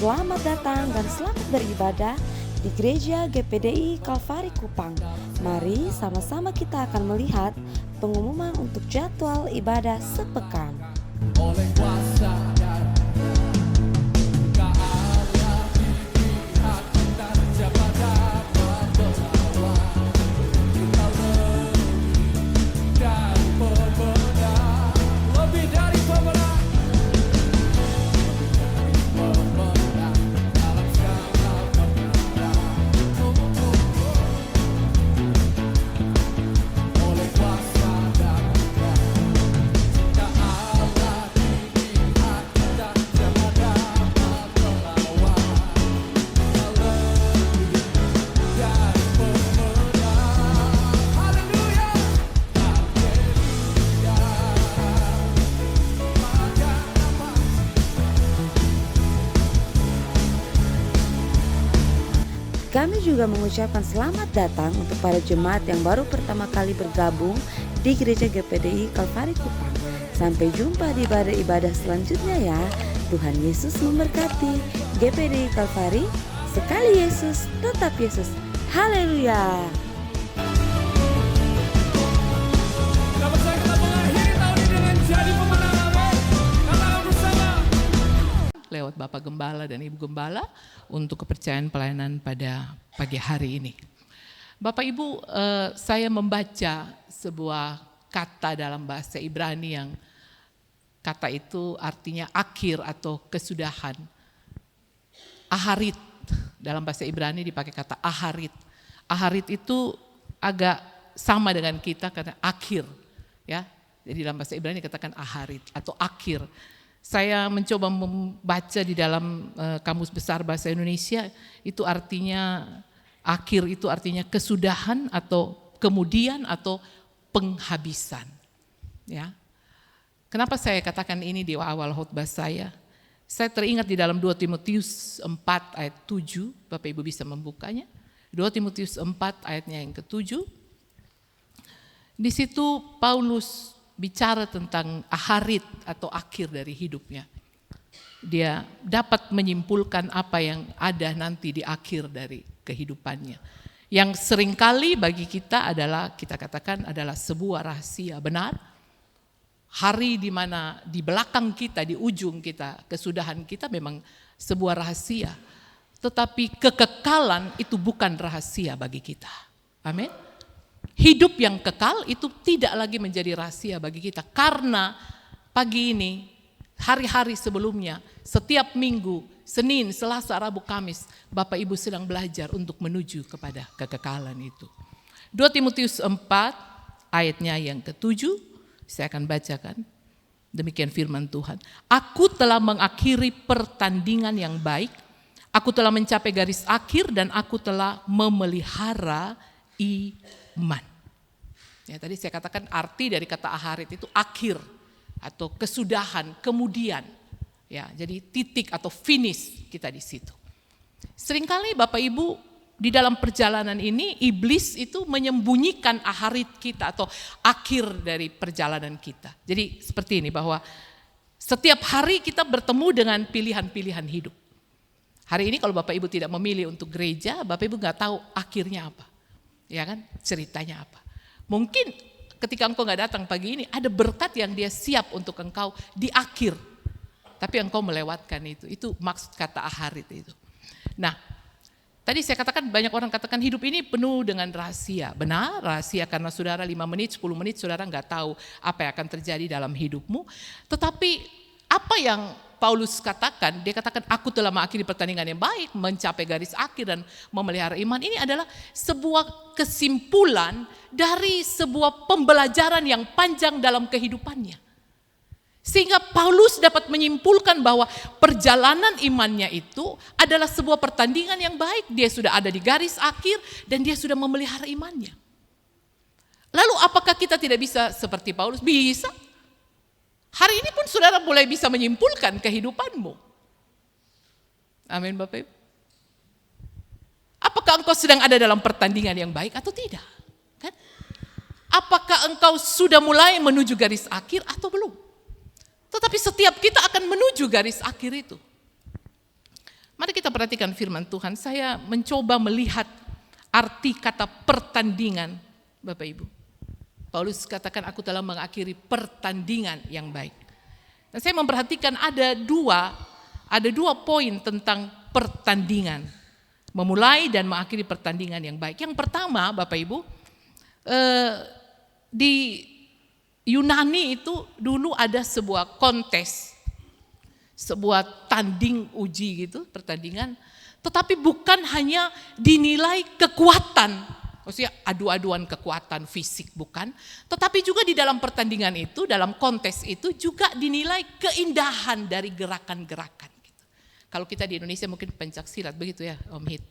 Selamat datang dan selamat beribadah di Gereja GPDI Kalvari Kupang. Mari sama-sama kita akan melihat pengumuman untuk jadwal ibadah sepekan. Oleh kuasa darah ke Allah dilihat dan siapa dapat melawan. Kita lebih dari pemenang, lebih dari pemenang, pemenang dalam segala perkara. Oleh kuasa darah ke Allah dilihat dan siapa dapat melawan. Lebih dari pemenang. Haleluya. Kami juga mengucapkan selamat datang untuk para jemaat yang baru pertama kali bergabung di Gereja GPDI Kalvari Kupang. Sampai jumpa di ibadah-ibadah selanjutnya ya. Tuhan Yesus memberkati. GPDI Kalvari, sekali Yesus, tetap Yesus. Haleluya. Dapat saya kita mengakhiri tahun ini dengan jadi pemenang. Amin. Katakan bersama. Lewat Bapak Gembala dan Ibu Gembala untuk kepercayaan pelayanan pada pagi hari ini. Bapak Ibu, saya membaca sebuah kata dalam bahasa Ibrani yang kata itu artinya akhir atau kesudahan. Aharit, dalam bahasa Ibrani dipakai kata aharit. Aharit itu agak sama dengan kita karena akhir, ya. Jadi dalam bahasa Ibrani dikatakan aharit atau akhir. Saya mencoba membaca di dalam Kamus Besar Bahasa Indonesia, itu artinya akhir, itu artinya kesudahan atau kemudian atau penghabisan. Ya. Kenapa saya katakan ini di awal khotbah saya? Saya teringat di dalam 2 Timotius 4 ayat 7, Bapak Ibu bisa membukanya. 2 Timotius 4 ayatnya yang ke-7. Di situ Paulus bicara tentang aharit atau akhir dari hidupnya. Dia dapat menyimpulkan apa yang ada nanti di akhir dari kehidupannya. Yang seringkali bagi kita adalah, kita katakan adalah sebuah rahasia benar. Hari di mana di belakang kita, di ujung kita, kesudahan kita memang sebuah rahasia. Tetapi kekekalan itu bukan rahasia bagi kita. Amin. Hidup yang kekal itu tidak lagi menjadi rahasia bagi kita. Karena pagi ini, hari-hari sebelumnya, setiap minggu, Senin, Selasa, Rabu, Kamis, Bapak Ibu sedang belajar untuk menuju kepada kekekalan itu. 2 Timotius 4 ayatnya yang ke-7, saya akan bacakan. Demikian firman Tuhan. Aku telah mengakhiri pertandingan yang baik, aku telah mencapai garis akhir dan aku telah memelihara iman. Ya, tadi saya katakan arti dari kata aharit itu akhir atau kesudahan, kemudian. Ya, jadi titik atau finish kita di situ. Seringkali Bapak Ibu di dalam perjalanan ini iblis itu menyembunyikan aharit kita atau akhir dari perjalanan kita. Jadi seperti ini bahwa setiap hari kita bertemu dengan pilihan-pilihan hidup. Hari ini kalau Bapak Ibu tidak memilih untuk gereja, Bapak Ibu nggak tahu akhirnya apa. Ya kan, ceritanya apa. Mungkin ketika engkau gak datang pagi ini, ada berkat yang dia siap untuk engkau di akhir. Tapi engkau melewatkan itu maksud kata aharit itu. Nah, tadi saya katakan banyak orang katakan hidup ini penuh dengan rahasia. Benar, rahasia karena saudara 5 menit, 10 menit saudara gak tahu apa yang akan terjadi dalam hidupmu. Tetapi apa yang Paulus katakan, dia katakan aku telah mengakhiri pertandingan yang baik, mencapai garis akhir dan memelihara iman. Ini adalah sebuah kesimpulan dari sebuah pembelajaran yang panjang dalam kehidupannya. Sehingga Paulus dapat menyimpulkan bahwa perjalanan imannya itu adalah sebuah pertandingan yang baik. Dia sudah ada di garis akhir dan dia sudah memelihara imannya. Lalu apakah kita tidak bisa seperti Paulus? Bisa. Hari ini pun saudara mulai bisa menyimpulkan kehidupanmu. Amin Bapak Ibu. Apakah engkau sedang ada dalam pertandingan yang baik atau tidak? Kan? Apakah engkau sudah mulai menuju garis akhir atau belum? Tetapi setiap kita akan menuju garis akhir itu. Mari kita perhatikan firman Tuhan. Saya mencoba melihat arti kata pertandingan, Bapak Ibu. Paulus katakan, aku telah mengakhiri pertandingan yang baik. Dan saya memperhatikan ada dua poin tentang pertandingan. Memulai dan mengakhiri pertandingan yang baik. Yang pertama, Bapak Ibu, di Yunani itu dulu ada sebuah kontes, sebuah tanding uji gitu, pertandingan. Tetapi bukan hanya dinilai kekuatan, maksudnya adu-aduan kekuatan fisik, bukan. Tetapi juga di dalam pertandingan itu, dalam kontes itu juga dinilai keindahan dari gerakan-gerakan. Kalau kita di Indonesia mungkin pencak silat, begitu ya Om Hit,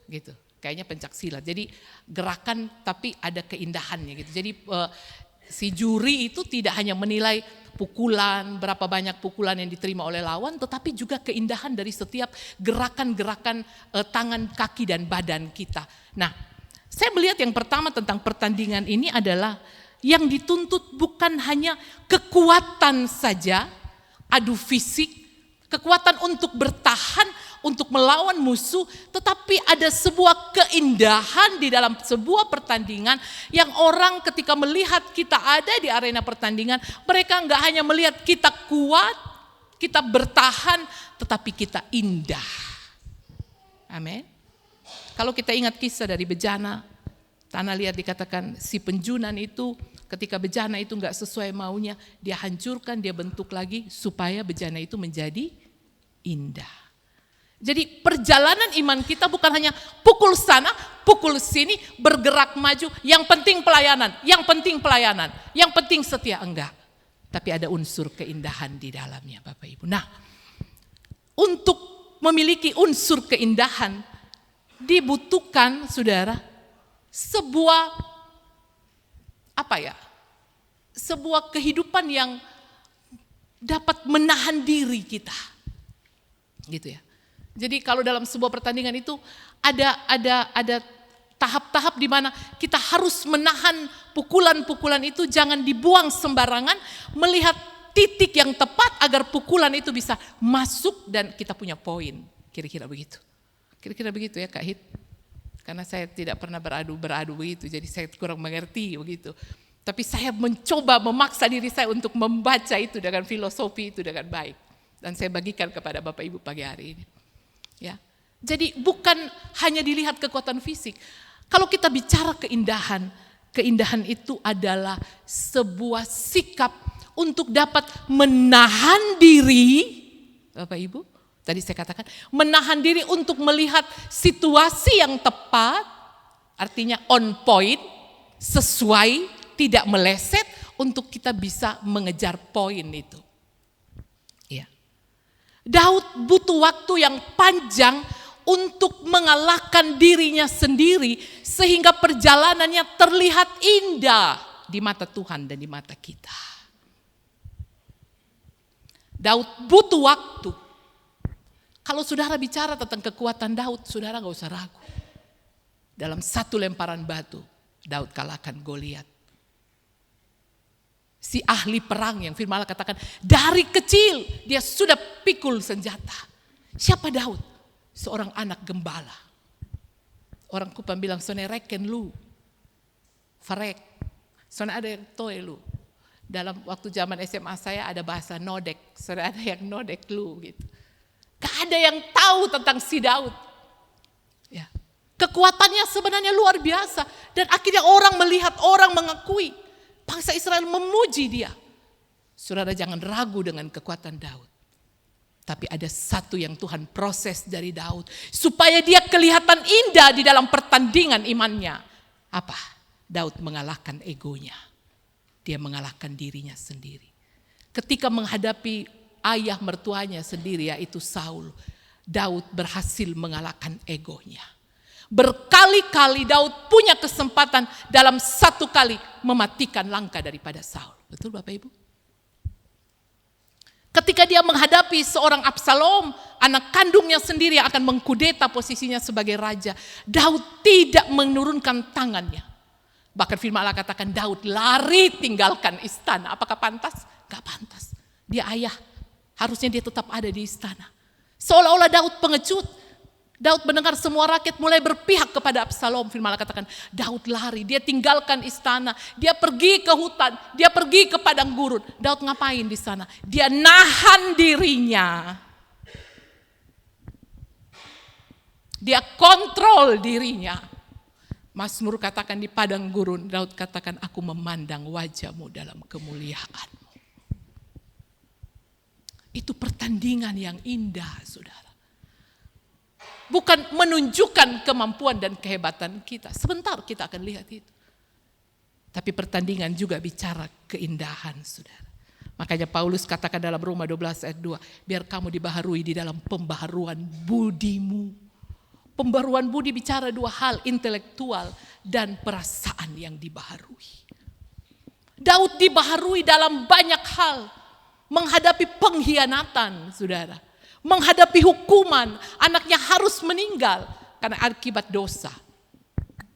gitu. Kayaknya pencak silat. Jadi gerakan tapi ada keindahannya gitu. Jadi si juri itu tidak hanya menilai pukulan, berapa banyak pukulan yang diterima oleh lawan, tetapi juga keindahan dari setiap gerakan-gerakan tangan, kaki dan badan kita. Nah, saya melihat yang pertama tentang pertandingan ini adalah yang dituntut bukan hanya kekuatan saja, adu fisik, kekuatan untuk bertahan, untuk melawan musuh, tetapi ada sebuah keindahan di dalam sebuah pertandingan yang orang ketika melihat kita ada di arena pertandingan, mereka enggak hanya melihat kita kuat, kita bertahan, tetapi kita indah. Amin. Kalau kita ingat kisah dari bejana, tanah liat dikatakan si penjunan itu ketika bejana itu enggak sesuai maunya, dia hancurkan, dia bentuk lagi supaya bejana itu menjadi indah. Jadi perjalanan iman kita bukan hanya pukul sana, pukul sini, bergerak maju, yang penting pelayanan, yang penting pelayanan, yang penting setia, enggak. Tapi ada unsur keindahan di dalamnya Bapak Ibu. Nah, untuk memiliki unsur keindahan dibutuhkan saudara sebuah sebuah kehidupan yang dapat menahan diri kita. Gitu ya. Jadi kalau dalam sebuah pertandingan itu ada tahap-tahap di mana kita harus menahan pukulan-pukulan itu, jangan dibuang sembarangan, melihat titik yang tepat agar pukulan itu bisa masuk dan kita punya poin. Kira-kira begitu. Kira-kira begitu ya Kak Hit. Karena saya tidak pernah beradu begitu, jadi saya kurang mengerti begitu. Tapi saya mencoba memaksa diri saya untuk membaca itu dengan filosofi itu dengan baik. Dan saya bagikan kepada Bapak Ibu pagi hari ini. Ya. Jadi bukan hanya dilihat kekuatan fisik. Kalau kita bicara keindahan, keindahan itu adalah sebuah sikap untuk dapat menahan diri, Bapak Ibu. Tadi saya katakan, menahan diri untuk melihat situasi yang tepat, artinya on point, sesuai, tidak meleset, untuk kita bisa mengejar poin itu. Daud butuh waktu yang panjang untuk mengalahkan dirinya sendiri sehingga perjalanannya terlihat indah di mata Tuhan dan di mata kita. Daud butuh waktu. Kalau saudara bicara tentang kekuatan Daud, saudara gak usah ragu. Dalam satu lemparan batu, Daud kalahkan Goliat. Si ahli perang yang firman Allah katakan dari kecil dia sudah pikul senjata. Siapa Daud? Seorang anak gembala. Orang Kupang bilang sone reken lu. Farek. Sone ada yang toe lu. Dalam waktu zaman SMA saya ada bahasa nodek. Sone ada yang nodek lu gitu. Gak ada yang tahu tentang si Daud. Ya. Kekuatannya sebenarnya luar biasa. Dan akhirnya orang melihat, orang mengakui. Bangsa Israel memuji dia. Saudara jangan ragu dengan kekuatan Daud. Tapi ada satu yang Tuhan proses dari Daud. Supaya dia kelihatan indah di dalam pertandingan imannya. Apa? Daud mengalahkan egonya. Dia mengalahkan dirinya sendiri. Ketika menghadapi ayah mertuanya sendiri yaitu Saul. Daud berhasil mengalahkan egonya. Berkali-kali Daud punya kesempatan dalam satu kali mematikan langkah daripada Saul. Betul Bapak Ibu? Ketika dia menghadapi seorang Absalom, anak kandungnya sendiri yang akan mengkudeta posisinya sebagai raja, Daud tidak menurunkan tangannya. Bahkan firman Allah katakan Daud lari tinggalkan istana. Apakah pantas? Gak pantas. Dia ayah, harusnya dia tetap ada di istana. Seolah-olah Daud pengecut. Daud mendengar semua rakyat mulai berpihak kepada Absalom. Firman Allah katakan, Daud lari, dia tinggalkan istana, dia pergi ke hutan, dia pergi ke padang gurun. Daud ngapain di sana? Dia nahan dirinya. Dia kontrol dirinya. Mazmur katakan di padang gurun, Daud katakan, aku memandang wajahmu dalam kemuliaanmu. Itu pertandingan yang indah, saudara. Bukan menunjukkan kemampuan dan kehebatan kita. Sebentar kita akan lihat itu. Tapi pertandingan juga bicara keindahan, saudara. Makanya Paulus katakan dalam Roma 12 ayat 2, biar kamu dibaharui di dalam pembaharuan budimu. Pembaharuan budi bicara dua hal, intelektual dan perasaan yang dibaharui. Daud dibaharui dalam banyak hal. Menghadapi pengkhianatan, saudara. Menghadapi hukuman, anaknya harus meninggal karena akibat dosa.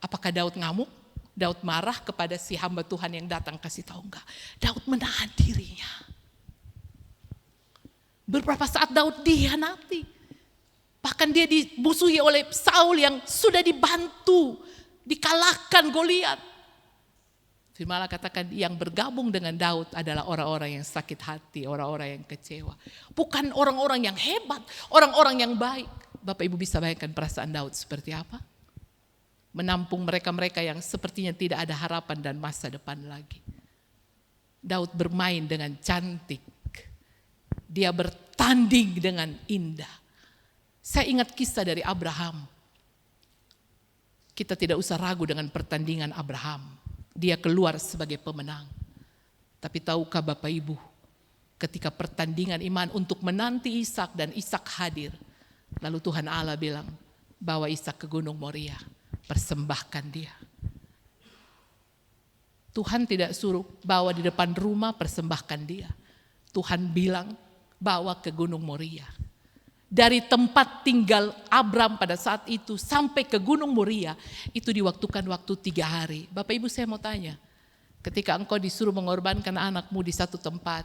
Apakah Daud ngamuk? Daud marah kepada si hamba Tuhan yang datang, kasih tahu enggak? Daud menahan dirinya. Beberapa saat Daud dikhianati. Bahkan dia dimusuhi oleh Saul yang sudah dibantu, dikalahkan Goliat. Firman Allah katakan yang bergabung dengan Daud adalah orang-orang yang sakit hati, orang-orang yang kecewa. Bukan orang-orang yang hebat, orang-orang yang baik. Bapak Ibu bisa bayangkan perasaan Daud seperti apa? Menampung mereka-mereka yang sepertinya tidak ada harapan dan masa depan lagi. Daud bermain dengan cantik. Dia bertanding dengan indah. Saya ingat kisah dari Abraham. Kita tidak usah ragu dengan pertandingan Abraham. Dia keluar sebagai pemenang. Tapi tahukah Bapak Ibu, ketika pertandingan iman untuk menanti Ishak dan Ishak hadir, lalu Tuhan Allah bilang, bawa Ishak ke Gunung Moria, persembahkan dia. Tuhan tidak suruh bawa di depan rumah, persembahkan dia. Tuhan bilang, bawa ke Gunung Moria. Dari tempat tinggal Abram pada saat itu sampai ke Gunung Moria, itu diwaktukan waktu 3 hari. Bapak Ibu saya mau tanya, ketika engkau disuruh mengorbankan anakmu di satu tempat,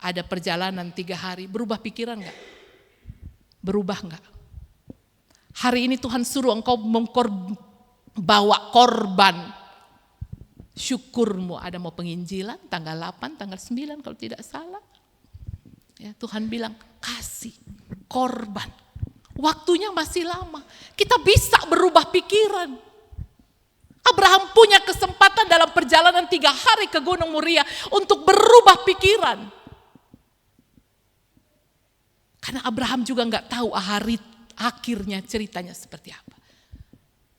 ada perjalanan 3 hari, berubah pikiran enggak? Berubah enggak? Hari ini Tuhan suruh engkau bawa korban syukurmu. Ada mau penginjilan tanggal 8, tanggal 9 kalau tidak salah. Ya, Tuhan bilang kasih korban. Waktunya masih lama. Kita bisa berubah pikiran. Abraham punya kesempatan dalam perjalanan 3 hari ke Gunung Moria untuk berubah pikiran. Karena Abraham juga nggak tahu hari akhirnya ceritanya seperti apa.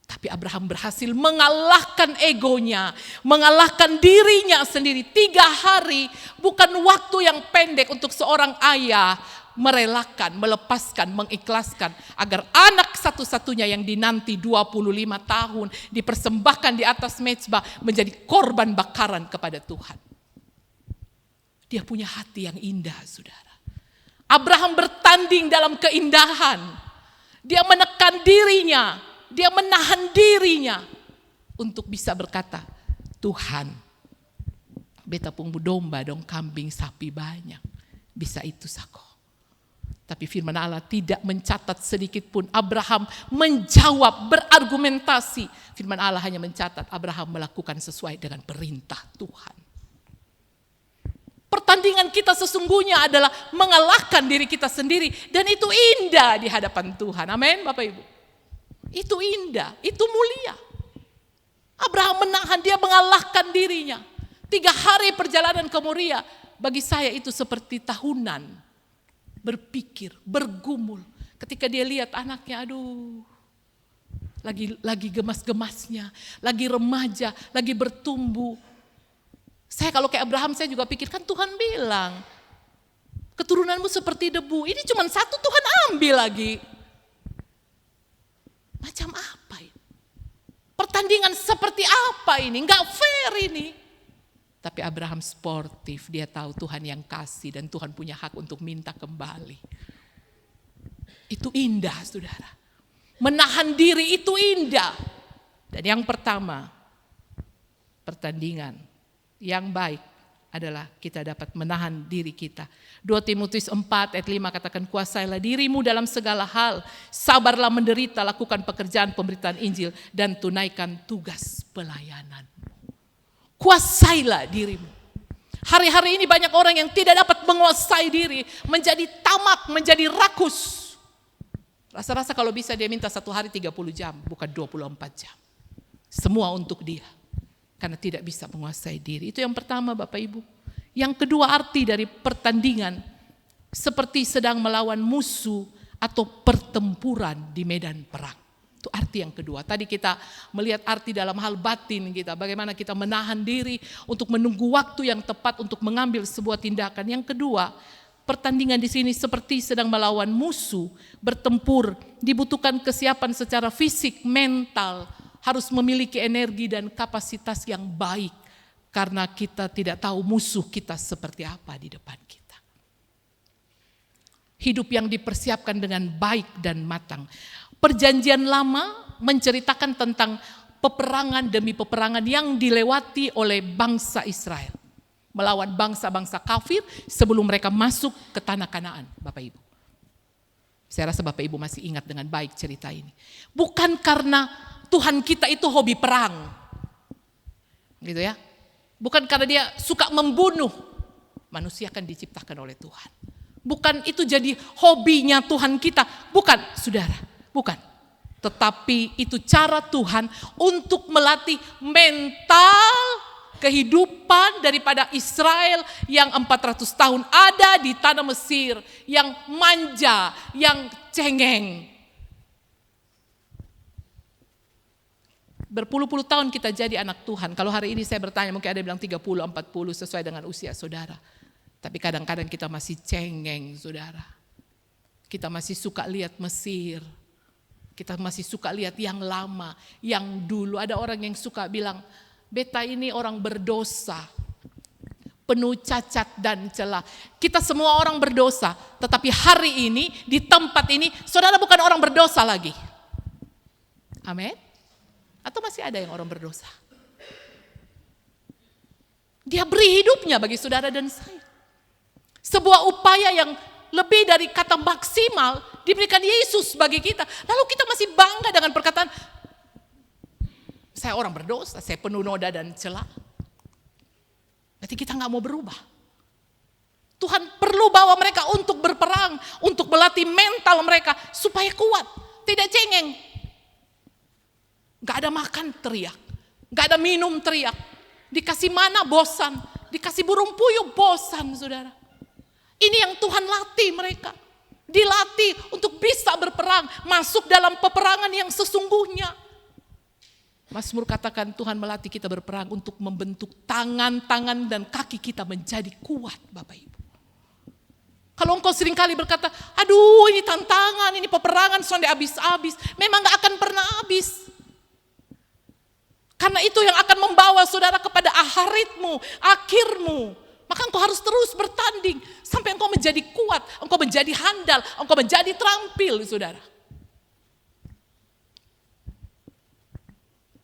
Tapi Abraham berhasil mengalahkan egonya, mengalahkan dirinya sendiri. 3 hari bukan waktu yang pendek untuk seorang ayah merelakan, melepaskan, mengikhlaskan agar anak satu-satunya yang dinanti 25 tahun dipersembahkan di atas mezbah menjadi korban bakaran kepada Tuhan. Dia punya hati yang indah, saudara. Abraham bertanding dalam keindahan. Dia menekan dirinya, dia menahan dirinya untuk bisa berkata, Tuhan, beta punggu domba dong, kambing, sapi banyak. Bisa itu sako. Tapi firman Allah tidak mencatat sedikit pun Abraham menjawab, berargumentasi. Firman Allah hanya mencatat Abraham melakukan sesuai dengan perintah Tuhan. Pertandingan kita sesungguhnya adalah mengalahkan diri kita sendiri. Dan itu indah di hadapan Tuhan. Amin Bapak Ibu. Itu indah, itu mulia. Abraham menahan, dia mengalahkan dirinya. 3 hari perjalanan ke Moria, bagi saya itu seperti tahunan. Berpikir, bergumul. Ketika dia lihat anaknya, aduh, lagi gemas-gemasnya, lagi remaja, lagi bertumbuh. Saya kalau kayak Abraham, saya juga pikir, kan Tuhan bilang, keturunanmu seperti debu. Ini cuma 1 Tuhan ambil lagi. Macam apa ini? Pertandingan seperti apa ini? Enggak fair ini. Tapi Abraham sportif, dia tahu Tuhan yang kasih dan Tuhan punya hak untuk minta kembali. Itu indah, saudara. Menahan diri itu indah. Dan yang pertama, pertandingan yang baik adalah kita dapat menahan diri kita. 2 Timotius 4 ayat 5 katakan, kuasailah dirimu dalam segala hal, sabarlah menderita, lakukan pekerjaan pemberitaan Injil, dan tunaikan tugas pelayanan. Kuasailah dirimu. Hari-hari ini banyak orang yang tidak dapat menguasai diri, menjadi tamak, menjadi rakus. Rasa-rasa kalau bisa dia minta 1 hari 30 jam, bukan 24 jam. Semua untuk dia. Karena tidak bisa menguasai diri. Itu yang pertama Bapak Ibu. Yang kedua, arti dari pertandingan seperti sedang melawan musuh atau pertempuran di medan perang. Itu arti yang kedua. Tadi kita melihat arti dalam hal batin kita. Bagaimana kita menahan diri untuk menunggu waktu yang tepat untuk mengambil sebuah tindakan. Yang kedua, pertandingan di sini seperti sedang melawan musuh, bertempur, dibutuhkan kesiapan secara fisik, mental, harus memiliki energi dan kapasitas yang baik. Karena kita tidak tahu musuh kita seperti apa di depan kita. Hidup yang dipersiapkan dengan baik dan matang. Perjanjian Lama menceritakan tentang peperangan demi peperangan yang dilewati oleh bangsa Israel. Melawan bangsa-bangsa kafir sebelum mereka masuk ke tanah Kanaan, Bapak Ibu. Saya rasa Bapak Ibu masih ingat dengan baik cerita ini. Bukan karena Tuhan kita itu hobi perang. Gitu ya. Bukan karena dia suka membunuh. Manusia kan diciptakan oleh Tuhan. Bukan itu jadi hobinya Tuhan kita. Bukan, saudara. Bukan. Tetapi itu cara Tuhan untuk melatih mental kehidupan daripada Israel yang 400 tahun ada di tanah Mesir. Yang manja, yang cengeng. Berpuluh-puluh tahun kita jadi anak Tuhan. Kalau hari ini saya bertanya, mungkin ada yang bilang 30, 40 sesuai dengan usia saudara. Tapi kadang-kadang kita masih cengeng saudara. Kita masih suka lihat Mesir. Kita masih suka lihat yang lama, yang dulu. Ada orang yang suka bilang, beta ini orang berdosa. Penuh cacat dan celah. Kita semua orang berdosa. Tetapi hari ini, di tempat ini, saudara bukan orang berdosa lagi. Amin. Atau masih ada yang orang berdosa? Dia beri hidupnya bagi saudara dan saya. Sebuah upaya yang lebih dari kata maksimal diberikan Yesus bagi kita. Lalu kita masih bangga dengan perkataan, saya orang berdosa, saya penuh noda dan celah. Berarti kita gak mau berubah. Tuhan perlu bawa mereka untuk berperang, untuk melatih mental mereka supaya kuat, tidak cengeng. Gak ada makan teriak, gak ada minum teriak, dikasih mana bosan, dikasih burung puyuh bosan saudara. Ini yang Tuhan latih mereka, dilatih untuk bisa berperang, masuk dalam peperangan yang sesungguhnya. Mazmur katakan Tuhan melatih kita berperang untuk membentuk tangan-tangan dan kaki kita menjadi kuat Bapak Ibu. Kalau engkau seringkali berkata, aduh ini tantangan, ini peperangan sampai habis-habis, memang gak akan pernah habis. Karena itu yang akan membawa saudara kepada akhiratmu, akhirmu. Maka engkau harus terus bertanding sampai engkau menjadi kuat, engkau menjadi handal, engkau menjadi terampil saudara.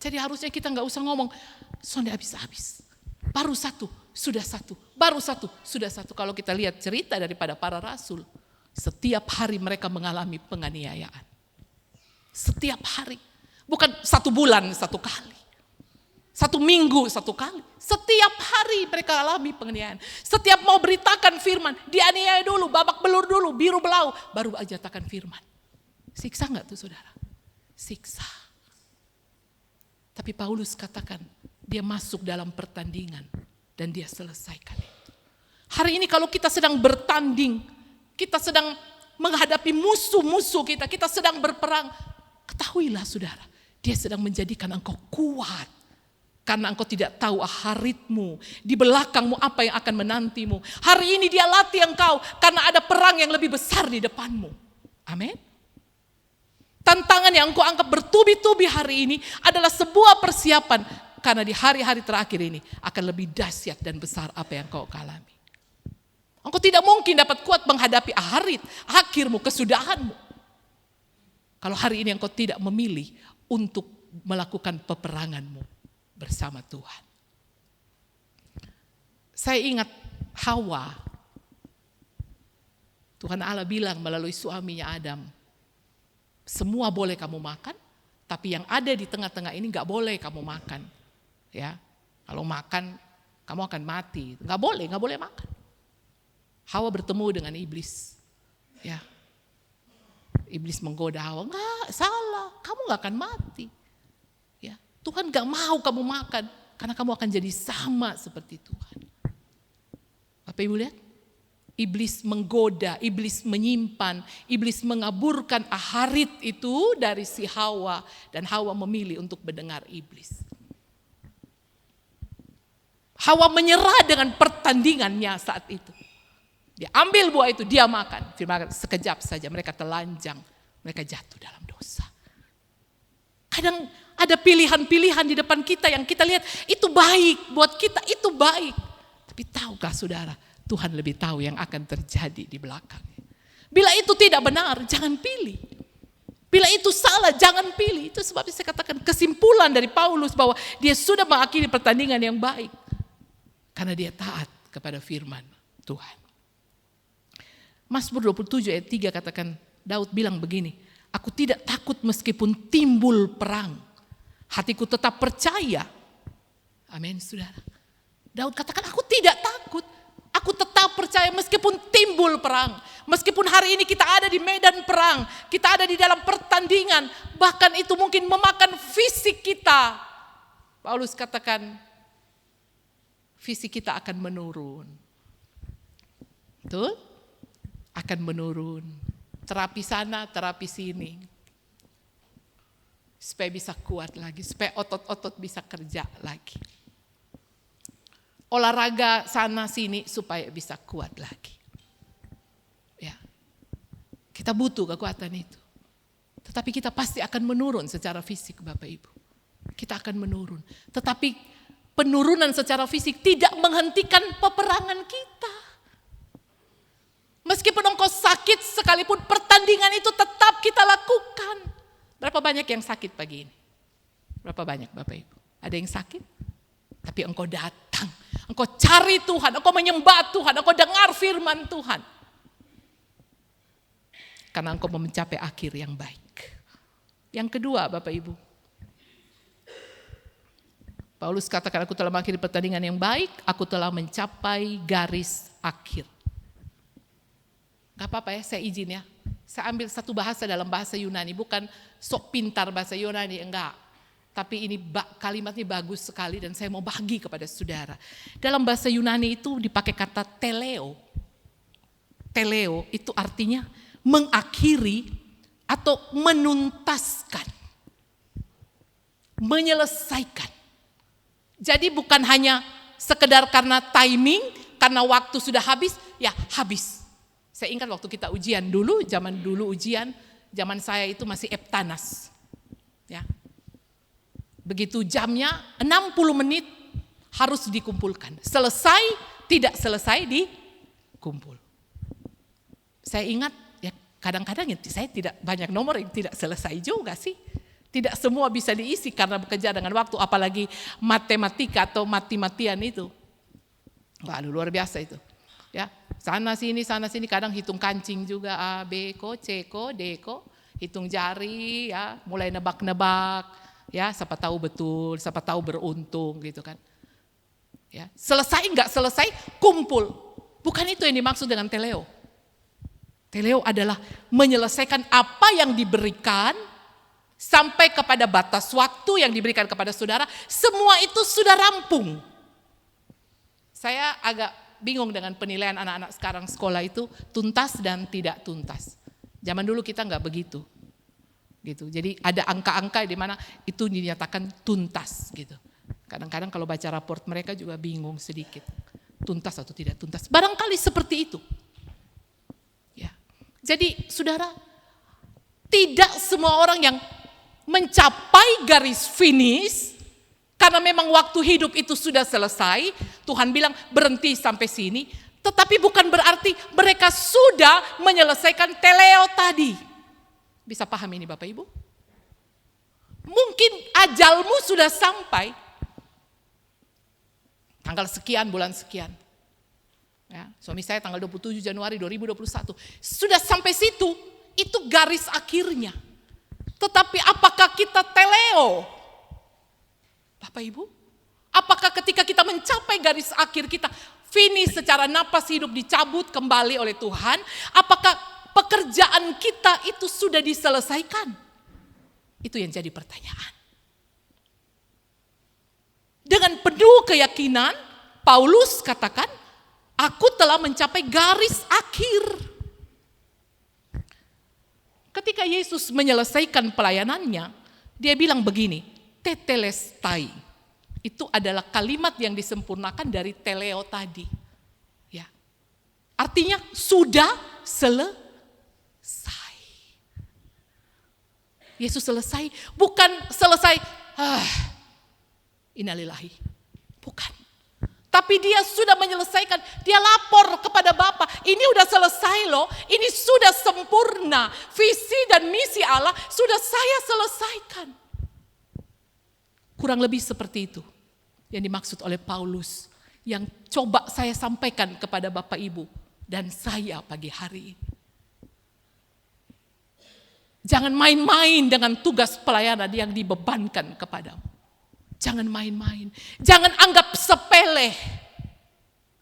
Jadi harusnya kita gak usah ngomong, sampai habis-habis. Baru satu, sudah satu. Baru satu, sudah satu. Kalau kita lihat cerita daripada para rasul, setiap hari mereka mengalami penganiayaan. Setiap hari. Bukan 1 bulan 1 kali. 1 minggu 1 kali. Setiap hari mereka alami penganiayaan. Setiap mau beritakan firman, dianiaya dulu, babak belur dulu, biru belau, baru aja katakan firman. Siksa gak tuh saudara? Siksa. Tapi Paulus katakan, dia masuk dalam pertandingan dan dia selesaikan itu. Hari ini kalau kita sedang bertanding, kita sedang menghadapi musuh-musuh kita sedang berperang, ketahuilah saudara, dia sedang menjadikan engkau kuat. Karena engkau tidak tahu akhiratmu, di belakangmu apa yang akan menantimu. Hari ini dia latih engkau karena ada perang yang lebih besar di depanmu. Amin. Tantangan yang engkau anggap bertubi-tubi hari ini adalah sebuah persiapan. Karena di hari-hari terakhir ini akan lebih dahsyat dan besar apa yang engkau alami. Engkau tidak mungkin dapat kuat menghadapi akhirat, akhirmu, kesudahanmu. Kalau hari ini engkau tidak memilih untuk melakukan peperanganmu bersama Tuhan. Saya ingat Hawa. Tuhan Allah bilang melalui suaminya Adam, semua boleh kamu makan, tapi yang ada di tengah-tengah ini gak boleh kamu makan. Ya, kalau makan kamu akan mati. Gak boleh makan. Hawa bertemu dengan iblis. Ya, iblis menggoda Hawa, enggak, salah, kamu gak akan mati. Ya, Tuhan gak mau kamu makan, karena kamu akan jadi sama seperti Tuhan. Bapak Ibu lihat, iblis menggoda, iblis menyimpan, iblis mengaburkan aharit itu dari si Hawa, dan Hawa memilih untuk mendengar iblis. Hawa menyerah dengan pertandingannya saat itu. Dia ambil buah itu, dia makan. Firman sekejap saja mereka telanjang, mereka jatuh dalam dosa. Kadang ada pilihan-pilihan di depan kita yang kita lihat itu baik, buat kita itu baik. Tapi tahukah saudara, Tuhan lebih tahu yang akan terjadi di belakangnya. Bila itu tidak benar, jangan pilih. Bila itu salah, jangan pilih. Itu sebabnya saya katakan kesimpulan dari Paulus bahwa dia sudah mengakhiri pertandingan yang baik. Karena dia taat kepada firman Tuhan. Mazmur 27 ayat 3 katakan, Daud bilang begini, aku tidak takut meskipun timbul perang. Hatiku tetap percaya. Amin, saudara. Daud katakan, aku tidak takut. Aku tetap percaya meskipun timbul perang. Meskipun hari ini kita ada di medan perang. Kita ada di dalam pertandingan. Bahkan itu mungkin memakan fisik kita. Paulus katakan, fisik kita akan menurun. Betul? Akan menurun. Terapi sana, terapi sini. Supaya bisa kuat lagi. Supaya otot-otot bisa kerja lagi. Olahraga sana sini supaya bisa kuat lagi. Ya. Kita butuh kekuatan itu. Tetapi kita pasti akan menurun secara fisik, Bapak Ibu. Kita akan menurun. Tetapi penurunan secara fisik tidak menghentikan peperangan kita. Meskipun engkau sakit sekalipun pertandingan itu tetap kita lakukan. Berapa banyak yang sakit pagi ini? Berapa banyak Bapak Ibu? Ada yang sakit? Tapi engkau datang, engkau cari Tuhan, engkau menyembah Tuhan, engkau dengar firman Tuhan. Karena engkau mau mencapai akhir yang baik. Yang kedua Bapak Ibu, Paulus katakan, aku telah mengakhiri pertandingan yang baik, aku telah mencapai garis akhir. Gak apa-apa ya, saya izin ya. Saya ambil satu bahasa dalam bahasa Yunani, bukan sok pintar bahasa Yunani, enggak. Tapi ini kalimatnya bagus sekali dan saya mau bagi kepada saudara. Dalam bahasa Yunani itu dipakai kata teleo. Teleo itu artinya mengakhiri atau menuntaskan. Menyelesaikan. Jadi bukan hanya sekedar karena timing, karena waktu sudah habis, ya habis. Saya ingat waktu kita ujian dulu, zaman dulu ujian, zaman saya itu masih Eptanas. Ya. Begitu jamnya 60 menit harus dikumpulkan. Selesai, tidak selesai dikumpul. Saya ingat ya kadang-kadang saya tidak banyak nomor yang tidak selesai juga sih. Tidak semua bisa diisi karena bekerja dengan waktu, apalagi matematika atau mati-matian itu. Waduh, luar biasa itu. Ya, sana sini kadang hitung kancing juga, A, B, ko, C, ko, D, ko, hitung jari ya, mulai nebak-nebak. Ya, siapa tahu betul, siapa tahu beruntung gitu kan. Ya, selesai enggak selesai, kumpul. Bukan itu yang dimaksud dengan teleo. Teleo adalah menyelesaikan apa yang diberikan sampai kepada batas waktu yang diberikan kepada saudara. Semua itu sudah rampung. Saya agak bingung dengan penilaian anak-anak sekarang sekolah itu tuntas dan tidak tuntas. Zaman dulu kita enggak begitu. Gitu. Jadi ada angka-angka di mana itu dinyatakan tuntas gitu. Kadang-kadang kalau baca raport mereka juga bingung sedikit. Tuntas atau tidak tuntas. Barangkali seperti itu. Ya. Jadi saudara, tidak semua orang yang mencapai garis finish karena memang waktu hidup itu sudah selesai, Tuhan bilang berhenti sampai sini, tetapi bukan berarti mereka sudah menyelesaikan teleo tadi. Bisa paham ini Bapak Ibu? Mungkin ajalmu sudah sampai. Tanggal sekian, bulan sekian. Ya, suami saya tanggal 27 Januari 2021. Sudah sampai situ, itu garis akhirnya. Tetapi apakah kita teleo? Bapak Ibu, apakah ketika kita mencapai garis akhir kita, finish secara napas hidup dicabut kembali oleh Tuhan, apakah pekerjaan kita itu sudah diselesaikan? Itu yang jadi pertanyaan. Dengan penuh keyakinan, Paulus katakan, aku telah mencapai garis akhir. Ketika Yesus menyelesaikan pelayanannya, dia bilang begini, tetelestai. Itu adalah kalimat yang disempurnakan dari teleo tadi. Ya. Artinya sudah selesai. Yesus selesai, bukan selesai, innalillahi. Bukan. Tapi dia sudah menyelesaikan, dia lapor kepada Bapa, ini udah selesai loh, ini sudah sempurna, visi dan misi Allah sudah saya selesaikan. Kurang lebih seperti itu yang dimaksud oleh Paulus, yang coba saya sampaikan kepada Bapak Ibu dan saya pagi hari ini. Jangan main-main dengan tugas pelayanan yang dibebankan kepadamu. Jangan main-main, jangan anggap sepele,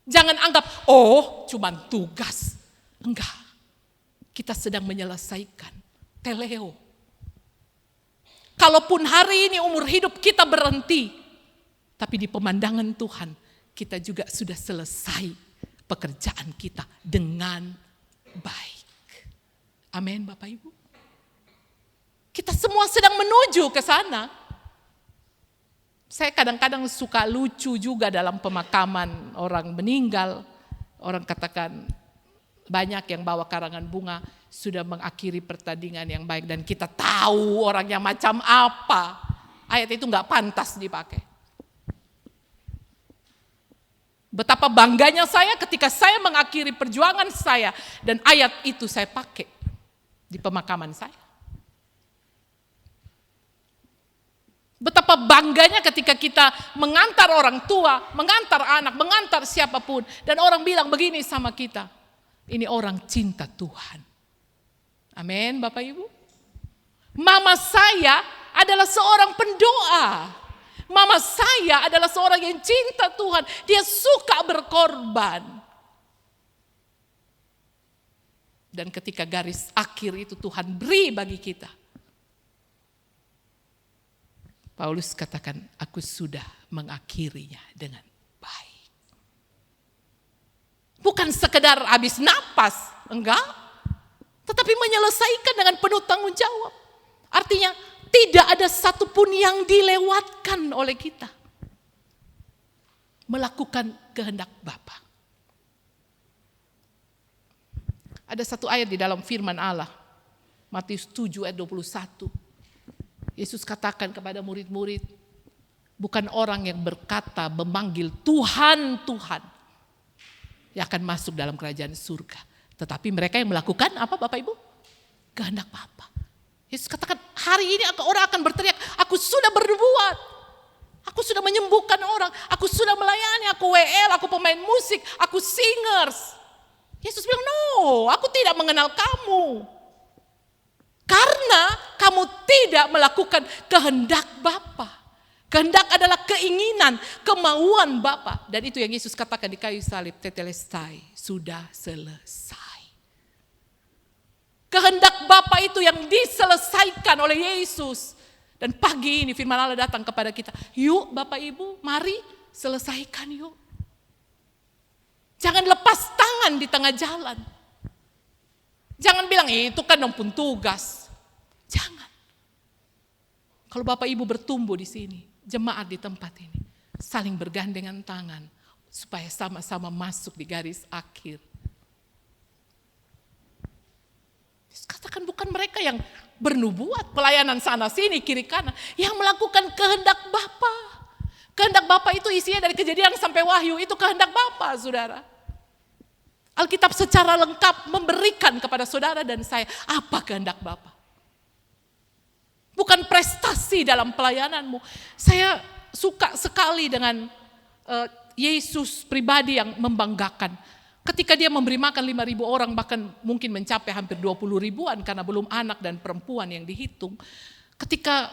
jangan anggap cuman tugas. Enggak, kita sedang menyelesaikan teleo. Kalaupun hari ini umur hidup kita berhenti, tapi di pemandangan Tuhan kita juga sudah selesai pekerjaan kita dengan baik. Amin Bapak Ibu. Kita semua sedang menuju ke sana. Saya kadang-kadang suka lucu juga dalam pemakaman orang meninggal. Orang katakan banyak yang bawa karangan bunga sudah mengakhiri pertandingan yang baik. Dan kita tahu orangnya macam apa. Ayat itu gak pantas dipakai. Betapa bangganya saya ketika saya mengakhiri perjuangan saya. Dan ayat itu saya pakai di pemakaman saya. Betapa bangganya ketika kita mengantar orang tua, mengantar anak, mengantar siapapun. Dan orang bilang begini sama kita, ini orang cinta Tuhan. Amin Bapak Ibu. Mama saya adalah seorang pendoa. Mama saya adalah seorang yang cinta Tuhan. Dia suka berkorban. Dan ketika garis akhir itu Tuhan beri bagi kita. Paulus katakan, aku sudah mengakhirinya dengan baik. Bukan sekedar habis napas, enggak. Tetapi menyelesaikan dengan penuh tanggung jawab. Artinya tidak ada satupun yang dilewatkan oleh kita. Melakukan kehendak Bapa. Ada satu ayat di dalam firman Allah. Matius 7 ayat 21. Yesus katakan kepada murid-murid, bukan orang yang berkata, memanggil Tuhan, Tuhan, yang akan masuk dalam kerajaan surga. Tetapi mereka yang melakukan apa Bapak Ibu? Kehendak Bapa. Yesus katakan, hari ini orang akan berteriak, aku sudah berbuat. Aku sudah menyembuhkan orang, aku sudah melayani, aku WL, aku pemain musik, aku singers. Yesus bilang, no, aku tidak mengenal kamu. Karena kamu tidak melakukan kehendak Bapa. Kehendak adalah keinginan, kemauan Bapa. Dan itu yang Yesus katakan di kayu salib, tetelestai, sudah selesai. Kehendak Bapa itu yang diselesaikan oleh Yesus. Dan pagi ini firman Allah datang kepada kita. Yuk Bapak Ibu, mari selesaikan yuk. Jangan lepas tangan di tengah jalan. Jangan bilang itu kan ampun tugas. Jangan. Kalau Bapak Ibu bertumbuh di sini, jemaat di tempat ini, saling bergandengan tangan supaya sama-sama masuk di garis akhir. Katakan bukan mereka yang bernubuat, pelayanan sana sini kiri kanan, yang melakukan kehendak Bapa. Kehendak Bapa itu isinya dari Kejadian sampai Wahyu, itu kehendak Bapa, Saudara. Alkitab secara lengkap memberikan kepada saudara dan saya apa kehendak Bapa. Bukan prestasi dalam pelayananmu. Saya suka sekali dengan Yesus pribadi yang membanggakan. Ketika dia memberi makan 5.000 orang, bahkan mungkin mencapai hampir 20 ribuan karena belum anak dan perempuan yang dihitung. Ketika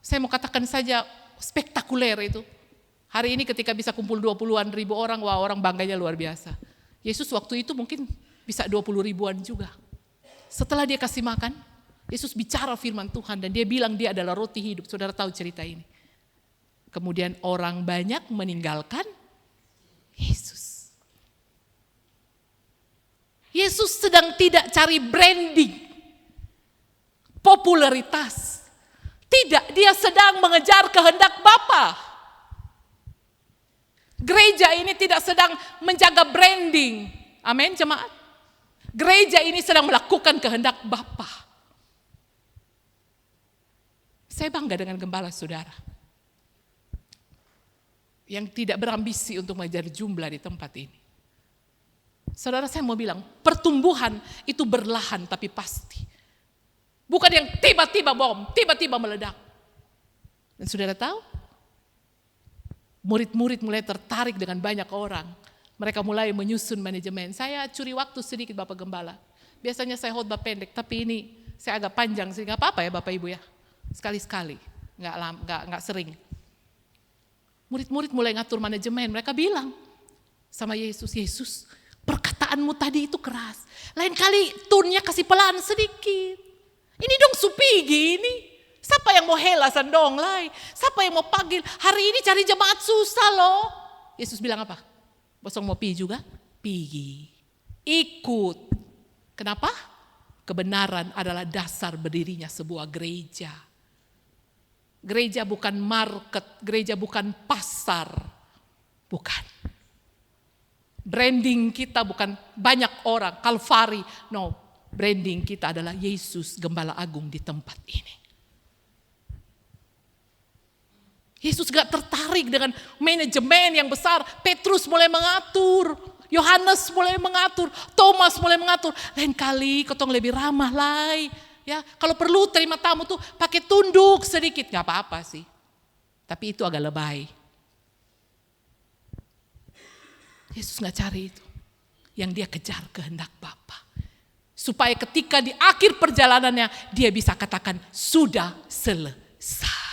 saya mau katakan saja spektakuler itu. Hari ini ketika bisa kumpul 20-an ribu orang, wah orang bangganya luar biasa. Yesus waktu itu mungkin bisa 20 ribuan juga. Setelah dia kasih makan, Yesus bicara firman Tuhan dan dia bilang dia adalah roti hidup. Saudara tahu cerita ini. Kemudian orang banyak meninggalkan Yesus. Yesus sedang tidak cari branding, popularitas. Tidak, dia sedang mengejar kehendak Bapa. Gereja ini tidak sedang menjaga branding. Amin, jemaat. Gereja ini sedang melakukan kehendak Bapa. Saya bangga dengan gembala saudara. Yang tidak berambisi untuk mengejar jumlah di tempat ini. Saudara, saya mau bilang, pertumbuhan itu berlahan tapi pasti. Bukan yang tiba-tiba bom, tiba-tiba meledak. Dan saudara tahu? Murid-murid mulai tertarik dengan banyak orang. Mereka mulai menyusun manajemen. Saya curi waktu sedikit Bapak Gembala. Biasanya saya khotbah pendek, tapi ini saya agak panjang. Sehingga apa-apa ya Bapak Ibu ya. Sekali-sekali, nggak sering. Murid-murid mulai ngatur manajemen. Mereka bilang sama Yesus, Yesus perkataanmu tadi itu keras. Lain kali tunnya kasih pelan sedikit. Ini dong supigi ini. Siapa yang mau hela sandong lai? Siapa yang mau panggil? Hari ini cari jemaat susah loh. Yesus bilang apa? Bosong mau pergi juga? Pergi. Ikut. Kenapa? Kebenaran adalah dasar berdirinya sebuah gereja. Gereja bukan market, gereja bukan pasar. Bukan. Branding kita bukan banyak orang, Kalvari. No, branding kita adalah Yesus Gembala Agung di tempat ini. Yesus gak tertarik dengan manajemen yang besar. Petrus mulai mengatur. Yohanes mulai mengatur. Thomas mulai mengatur. Lain kali ketong lebih ramah lai. Ya, kalau perlu terima tamu tuh pakai tunduk sedikit. Gak apa-apa sih. Tapi itu agak lebay. Yesus gak cari itu. Yang dia kejar kehendak Bapa. Supaya ketika di akhir perjalanannya dia bisa katakan sudah selesai.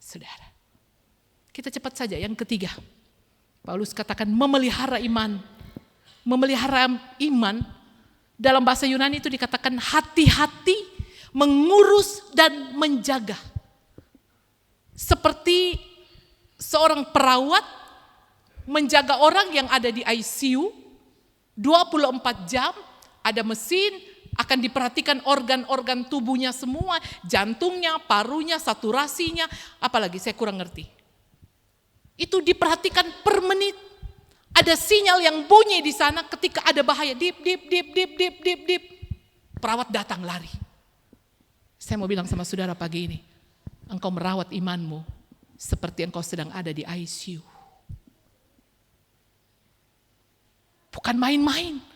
Saudara, kita cepat saja yang ketiga. Paulus katakan memelihara iman. Memelihara iman dalam bahasa Yunani itu dikatakan hati-hati, mengurus dan menjaga. Seperti seorang perawat menjaga orang yang ada di ICU 24 jam, ada mesin, akan diperhatikan organ-organ tubuhnya semua, jantungnya, parunya, saturasinya, apalagi saya kurang ngerti. Itu diperhatikan per menit. Ada sinyal yang bunyi di sana ketika ada bahaya, dip, dip, dip, dip, dip, dip, dip. Perawat datang lari. Saya mau bilang sama saudara pagi ini, engkau merawat imanmu seperti engkau sedang ada di ICU. Bukan main-main.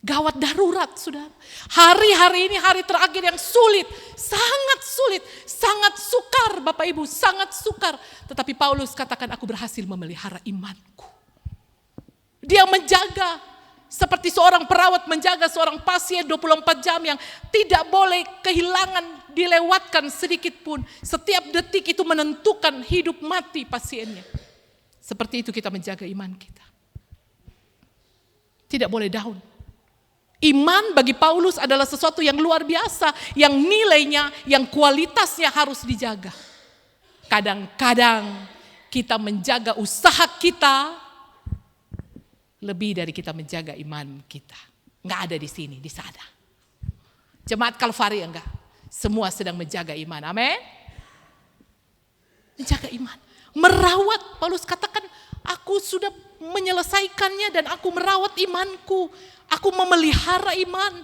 Gawat darurat, saudara. Hari-hari ini hari terakhir yang sulit. Sangat sukar Bapak Ibu, sangat sukar. Tetapi Paulus katakan aku berhasil memelihara imanku. Dia menjaga. Seperti seorang perawat menjaga seorang pasien 24 jam yang tidak boleh kehilangan, dilewatkan sedikit pun. Setiap detik itu menentukan hidup mati pasiennya. Seperti itu kita menjaga iman kita. Tidak boleh down. Iman bagi Paulus adalah sesuatu yang luar biasa, yang nilainya, yang kualitasnya harus dijaga. Kadang-kadang kita menjaga usaha kita lebih dari kita menjaga iman kita. Enggak ada di sini, di sana. Jemaat Kalvari enggak. Semua sedang menjaga iman. Amin. Menjaga iman. Merawat, Paulus katakan, aku sudah menyelesaikannya dan aku merawat imanku. Aku memelihara iman.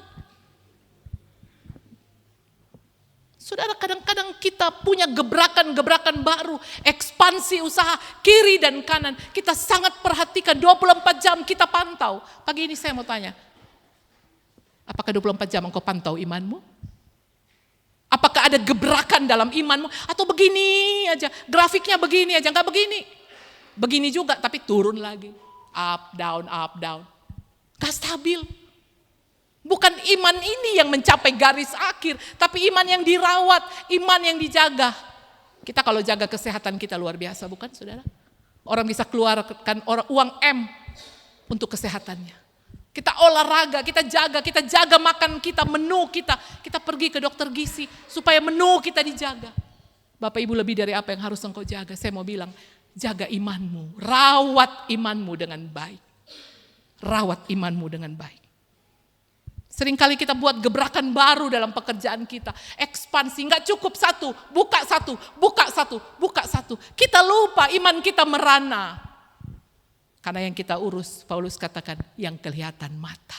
Saudara, kadang-kadang kita punya gebrakan-gebrakan baru, ekspansi usaha kiri dan kanan. Kita sangat perhatikan 24 jam kita pantau. Pagi ini saya mau tanya, apakah 24 jam engkau pantau imanmu? Apakah ada gebrakan dalam imanmu? Atau begini aja, grafiknya begini aja, enggak begini. Begini juga tapi turun lagi. Up, down, up, down. Gak stabil. Bukan iman ini yang mencapai garis akhir, tapi iman yang dirawat, iman yang dijaga. Kita kalau jaga kesehatan kita luar biasa, bukan saudara? Orang bisa keluarkan uang M untuk kesehatannya. Kita olahraga, kita jaga makan kita, menu kita. Kita pergi ke dokter gizi supaya menu kita dijaga. Bapak Ibu, lebih dari apa yang harus engkau jaga? Saya mau bilang, jaga imanmu, rawat imanmu dengan baik. Rawat imanmu dengan baik. Seringkali kita buat gebrakan baru dalam pekerjaan kita. Ekspansi, gak cukup satu, buka satu, buka satu, buka satu. Kita lupa iman kita merana. Karena yang kita urus, Paulus katakan, yang kelihatan mata.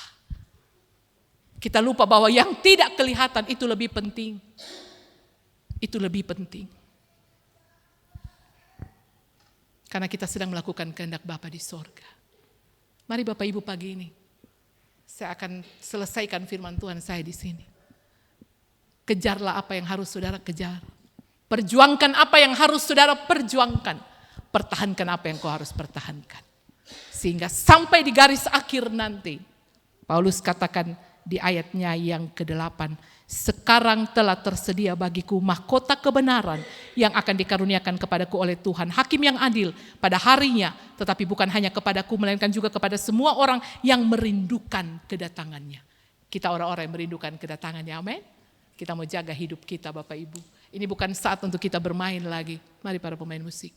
Kita lupa bahwa yang tidak kelihatan itu lebih penting. Itu lebih penting. Karena kita sedang melakukan kehendak Bapa di sorga. Mari Bapak Ibu pagi ini, saya akan selesaikan firman Tuhan saya di sini. Kejarlah apa yang harus saudara kejar. Perjuangkan apa yang harus saudara perjuangkan. Pertahankan apa yang kau harus pertahankan. Sehingga sampai di garis akhir nanti, Paulus katakan di ayatnya yang ke-8, sekarang telah tersedia bagiku mahkota kebenaran yang akan dikaruniakan kepadaku oleh Tuhan, hakim yang adil pada harinya, tetapi bukan hanya kepadaku, melainkan juga kepada semua orang yang merindukan kedatangannya. Kita orang-orang yang merindukan kedatangannya, amin. Kita mau jaga hidup kita Bapak Ibu. Ini bukan saat untuk kita bermain lagi. Mari para pemain musik.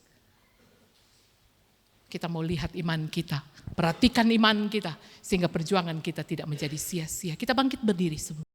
Kita mau lihat iman kita, perhatikan iman kita, sehingga perjuangan kita tidak menjadi sia-sia. Kita bangkit berdiri semua.